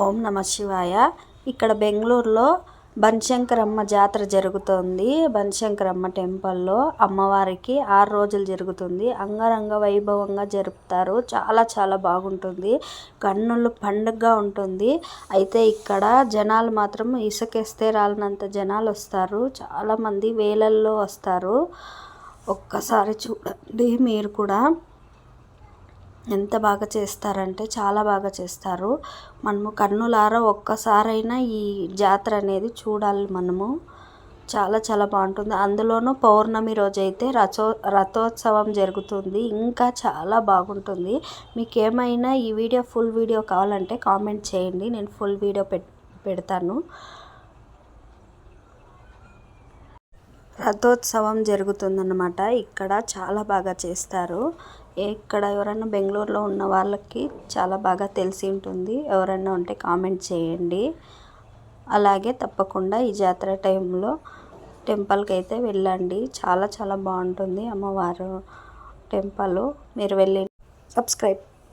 ఓం నమ శివాయ. ఇక్కడ బెంగళూరులో బనశంకరమ్మ జాతర జరుగుతోంది. బనశంకరమ్మ టెంపుల్లో అమ్మవారికి 6 రోజులు జరుగుతుంది. అంగరంగ వైభవంగా జరుపుతారు. చాలా చాలా బాగుంటుంది. కన్నులు పండుగగా ఉంటుంది. అయితే ఇక్కడ జనాలు మాత్రం ఇసుకేస్తే రాలినంత జనాలు వస్తారు. చాలామంది వేలల్లో వస్తారు. ఒక్కసారి చూడండి మీరు కూడా. ఎంత బాగా చేస్తారంటే చాలా బాగా చేస్తారు. మనము కన్నులారా ఒక్కసారైనా ఈ జాతర అనేది చూడాలి. మనము చాలా చాలా బాగుంటుంది. అందులోనూ పౌర్ణమి రోజైతే రథోత్సవం జరుగుతుంది. ఇంకా చాలా బాగుంటుంది. మీకు ఏమైనా ఈ వీడియో ఫుల్ వీడియో కావాలంటే కామెంట్ చేయండి. నేను ఫుల్ వీడియో పెడతాను. రథోత్సవం జరుగుతుందన్నమాట. ఇక్కడ చాలా బాగా చేస్తారు. ఇక్కడ ఎవరైనా బెంగళూరులో ఉన్న వాళ్ళకి చాలా బాగా తెలిసి ఉంటుంది. ఎవరైనా ఉంటే కామెంట్ చేయండి. అలాగే తప్పకుండా ఈ జాతర టైంలో టెంపుల్కి అయితే వెళ్ళండి. చాలా చాలా బాగుంటుంది అమ్మవారు టెంపుల్. మీరు వెళ్ళి సబ్స్క్రైబ్.